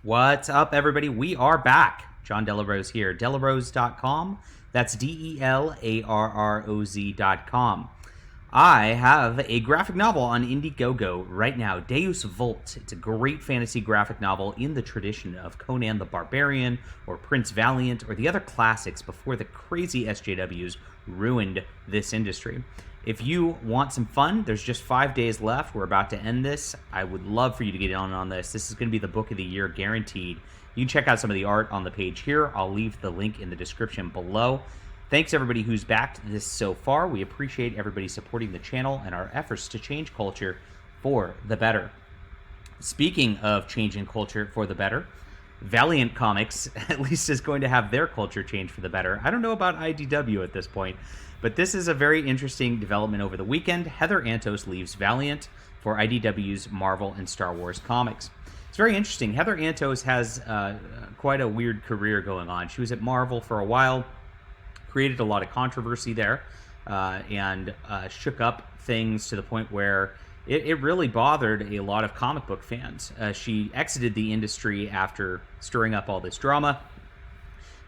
What's up, everybody? We are back. John Delarose here. Delarose.com. That's DELARROZ.com. I have a graphic novel on Indiegogo right now, Deus Vult. It's a great fantasy graphic novel in the tradition of Conan the Barbarian or Prince Valiant or the other classics before the crazy SJWs ruined this industry. If you want some fun, there's just 5 days left. We're about to end this. I would love for you to get on this. This is going to be the book of the year, guaranteed. You can check out some of the art on the page here. I'll leave the link in the description below. Thanks everybody who's backed this so far. We appreciate everybody supporting the channel and our efforts to change culture for the better. Speaking of changing culture for the better, Valiant Comics at least is going to have their culture change for the better. I don't know about IDW at this point, but this is a very interesting development over the weekend. Heather Antos leaves Valiant for IDW's Marvel and Star Wars comics. It's very interesting. Heather Antos has quite a weird career going on. She was at Marvel for a while, created a lot of controversy there, and shook up things to the point where it really bothered a lot of comic book fans. She exited the industry after stirring up all this drama,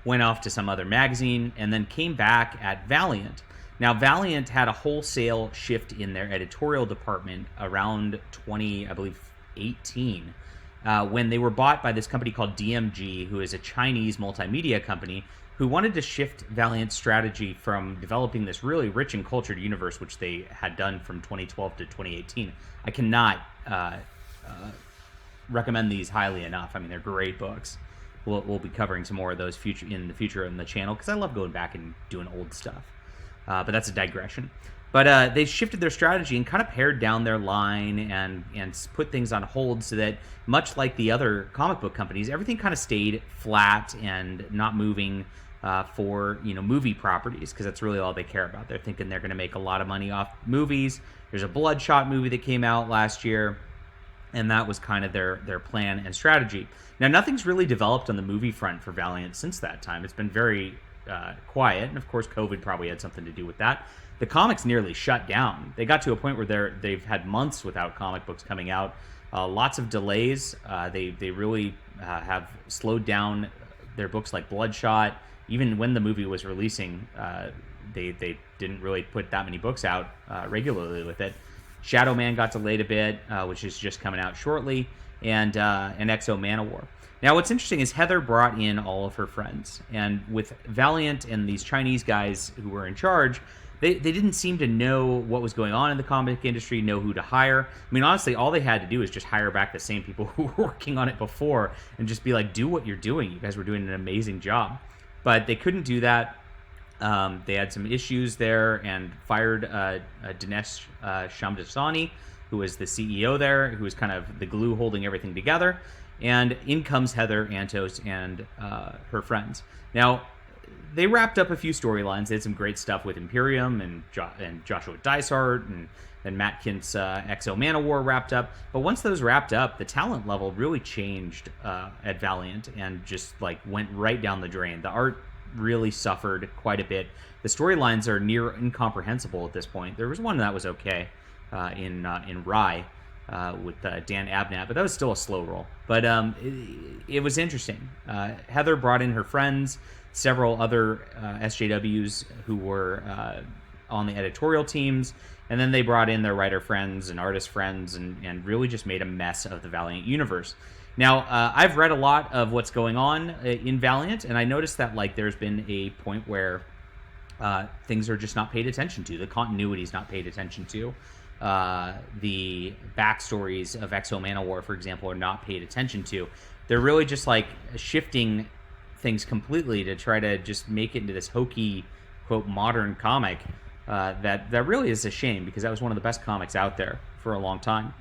went off to some other magazine, and then came back at Valiant. Now, Valiant had a wholesale shift in their editorial department around 2018, when they were bought by this company called DMG, who is a Chinese multimedia company, who wanted to shift Valiant's strategy from developing this really rich and cultured universe, which they had done from 2012 to 2018. I cannot recommend these highly enough. I mean, they're great books. We'll be covering some more of those in the future on the channel, because I love going back and doing old stuff. But that's a digression. But they shifted their strategy and kind of pared down their line and put things on hold so that, much like the other comic book companies, everything kind of stayed flat and not moving for movie properties, because that's really all they care about. They're thinking they're going to make a lot of money off movies. There's a Bloodshot movie that came out last year, and that was kind of their plan and strategy. Now, nothing's really developed on the movie front for Valiant since that time. It's been very quiet, and of course COVID probably had something to do with that. The comics nearly shut down. They got to a point where they've had months without comic books coming out. Lots of delays. They really have slowed down their books like Bloodshot. Even when the movie was releasing, they didn't really put that many books out regularly with it. Shadow Man got delayed a bit, which is just coming out shortly, and Exo Manowar. Now, what's interesting is Heather brought in all of her friends, and with Valiant and these Chinese guys who were in charge, they didn't seem to know what was going on in the comic industry, know who to hire. I mean, honestly, all they had to do is just hire back the same people who were working on it before and just be like, do what you're doing. You guys were doing an amazing job. But they couldn't do that. They had some issues there and fired Dinesh Shamdasani, who was the CEO there, who was kind of the glue holding everything together. And in comes Heather Antos and her friends. Now, they wrapped up a few storylines. They had some great stuff with Imperium and Joshua Dysart and Matt Kint's Exo Manowar wrapped up. But once those wrapped up, the talent level really changed at Valiant and just like went right down the drain. The art really suffered quite a bit. The storylines are near incomprehensible at this point. There was one that was okay in Rye. With Dan Abnett, but that was still a slow roll. But it was interesting. Heather brought in her friends, several other SJWs who were on the editorial teams, and then they brought in their writer friends and artist friends and really just made a mess of the Valiant universe. Now, I've read a lot of what's going on in Valiant, and I noticed that like there's been a point where things are just not paid attention to. The continuity is not paid attention to. The backstories of Exo Manowar, for example, are not paid attention to. They're really just like shifting things completely to try to just make it into this hokey, quote, modern comic that really is a shame, because that was one of the best comics out there for a long time.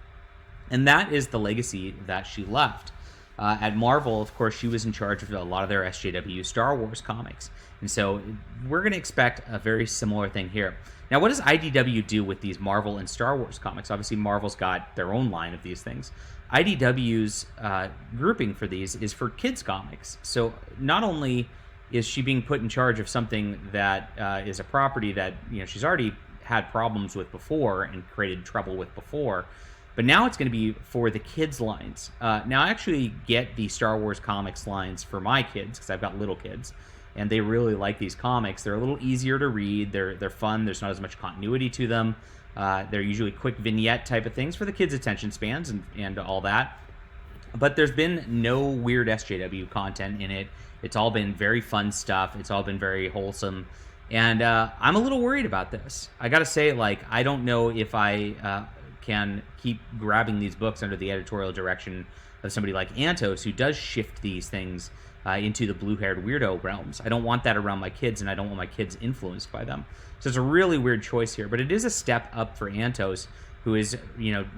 And that is the legacy that she left. At Marvel, of course, she was in charge of a lot of their SJW Star Wars comics. And so we're going to expect a very similar thing here. Now, what does IDW do with these Marvel and Star Wars comics? Obviously, Marvel's got their own line of these things. IDW's grouping for these is for kids' comics. So not only is she being put in charge of something that is a property that she's already had problems with before and created trouble with before, But now it's going to be for the kids lines. Now I actually get the Star Wars comics lines for my kids because I've got little kids, and they really like these comics. They're a little easier to read. They're fun. There's not as much continuity to them. They're usually quick vignette type of things for the kids' attention spans and all that. But there's been no weird SJW content in it. It's all been very fun stuff. It's all been very wholesome. And I'm a little worried about this. I got to say, like, I don't know if I can keep grabbing these books under the editorial direction of somebody like Antos, who does shift these things into the blue-haired weirdo realms. I don't want that around my kids, and I don't want my kids influenced by them. So it's a really weird choice here, but it is a step up for Antos, who is,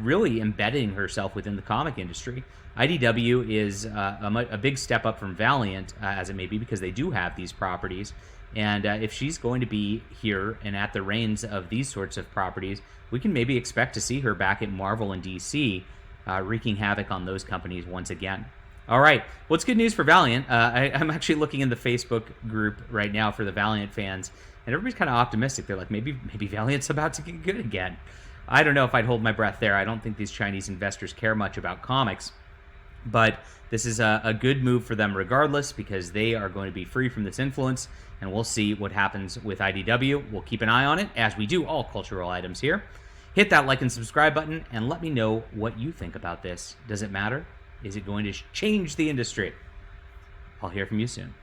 really embedding herself within the comic industry. IDW is a big step up from Valiant, as it may be, because they do have these properties. And if she's going to be here and at the reins of these sorts of properties, we can maybe expect to see her back at Marvel and DC, wreaking havoc on those companies once again. All right, well, it's good news for Valiant. I'm actually looking in the Facebook group right now for the Valiant fans, and everybody's kind of optimistic. They're like, maybe Valiant's about to get good again. I don't know if I'd hold my breath there. I don't think these Chinese investors care much about comics. But this is a good move for them regardless, because they are going to be free from this influence, and we'll see what happens with IDW. We'll keep an eye on it, as we do all cultural items here. Hit that like and subscribe button, and let me know what you think about this. Does it matter? Is it going to change the industry? I'll hear from you soon.